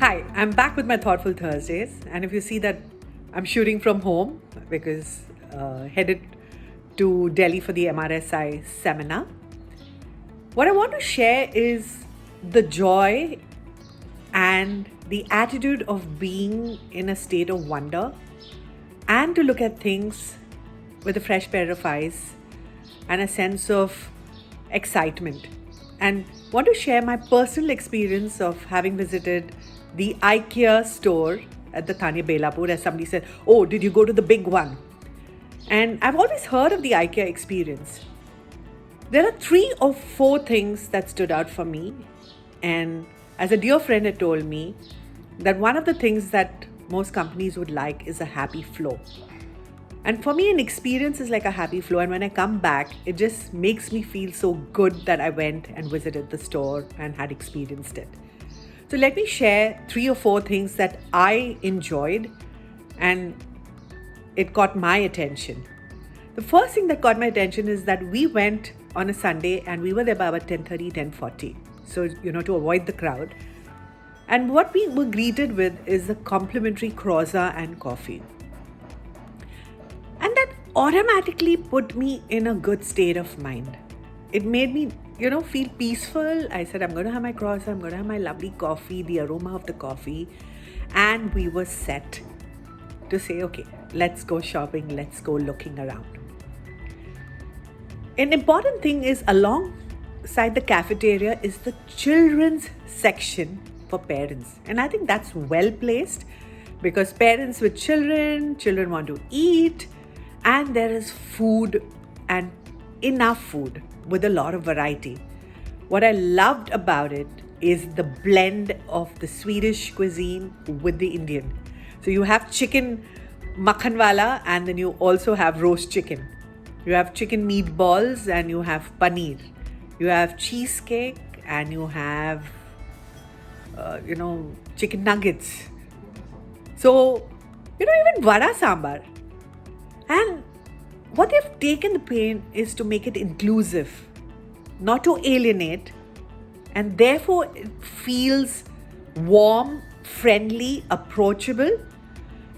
Hi, I'm back with my Thoughtful Thursdays, and if you see that I'm shooting from home because headed to Delhi for the MRSI seminar, what I want to share is the joy and the attitude of being in a state of wonder and to look at things with a fresh pair of eyes and a sense of excitement. And want to share my personal experience of having visited the IKEA store at the Thane Belapur, as somebody said, "Oh, did you go to the big one?" And I've always heard of the IKEA experience. There are 3 or 4 things that stood out for me. And as a dear friend had told me, that one of the things that most companies would like is a happy flow. And for me, an experience is like a happy flow. And when I come back, it just makes me feel so good that I went and visited the store and had experienced it. So let me share 3 or 4 things that I enjoyed and it caught my attention. The first thing that caught my attention is that we went on a Sunday and we were there by about 10:30, 10:40. So, to avoid the crowd. And what we were greeted with is a complimentary croissant and coffee. And that automatically put me in a good state of mind. It made me, feel peaceful. I said, I'm going to have my croissant, I'm going to have my lovely coffee, the aroma of the coffee. And we were set to say, okay, let's go shopping, let's go looking around. An important thing is alongside the cafeteria is the children's section for parents. And I think that's well placed because parents with children want to eat, and there is food and enough food with a lot of variety. What I loved about it is the blend of the Swedish cuisine with the Indian. So you have chicken makhanwala and then you also have roast chicken. You have chicken meatballs and you have paneer. You have cheesecake and you have, chicken nuggets. So, even vada sambar. And what they've taken the pain is to make it inclusive, not to alienate, and therefore it feels warm, friendly, approachable,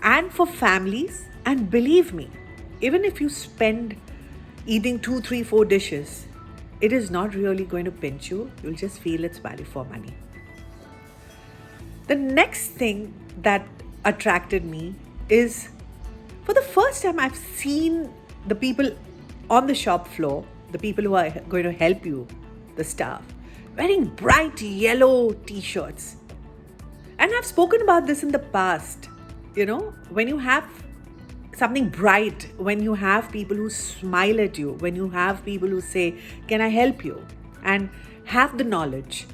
and for families. And believe me, even if you spend eating 2, 3, 4 dishes, it is not really going to pinch you. You'll just feel it's value for money. The next thing that attracted me is, for the first time, I've seen the people on the shop floor, the people who are going to help you, the staff, wearing bright yellow t-shirts. And I've spoken about this in the past. When you have something bright, when you have people who smile at you, when you have people who say, "Can I help you?" and have the knowledge,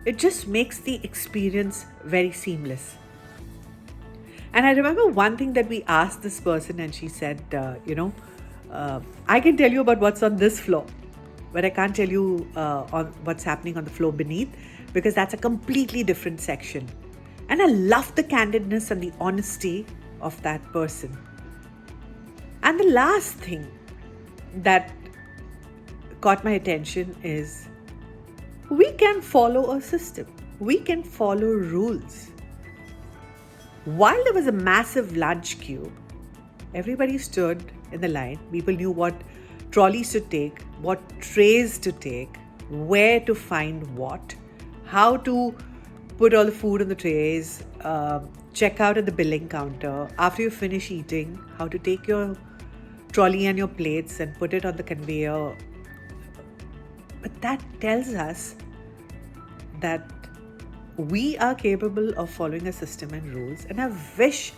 it just makes the experience very seamless. And I remember one thing that we asked this person, and she said, I can tell you about what's on this floor, but I can't tell you on what's happening on the floor beneath, because that's a completely different section. And I love the candidness and the honesty of that person. And the last thing that caught my attention is we can follow a system. We can follow rules. While there was a massive lunch queue, everybody stood in the line. People knew what trolleys to take, what trays to take, where to find what, how to put all the food on the trays, check out at the billing counter. After you finish eating, how to take your trolley and your plates and put it on the conveyor. But that tells us that we are capable of following a system and rules. And I wish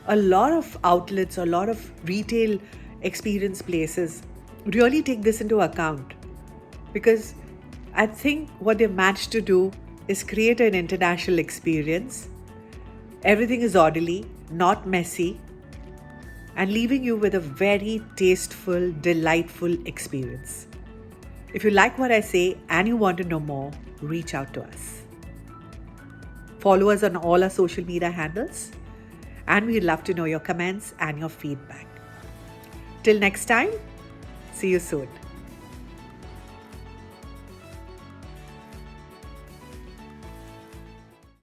a lot of outlets, a lot of retail experience places really take this into account, because I think what they've managed to do is create an international experience. Everything is orderly, not messy, and leaving you with a very tasteful, delightful experience. If you like what I say and you want to know more, reach out to us. Follow us on all our social media handles, and we'd love to know your comments and your feedback. Till next time, see you soon.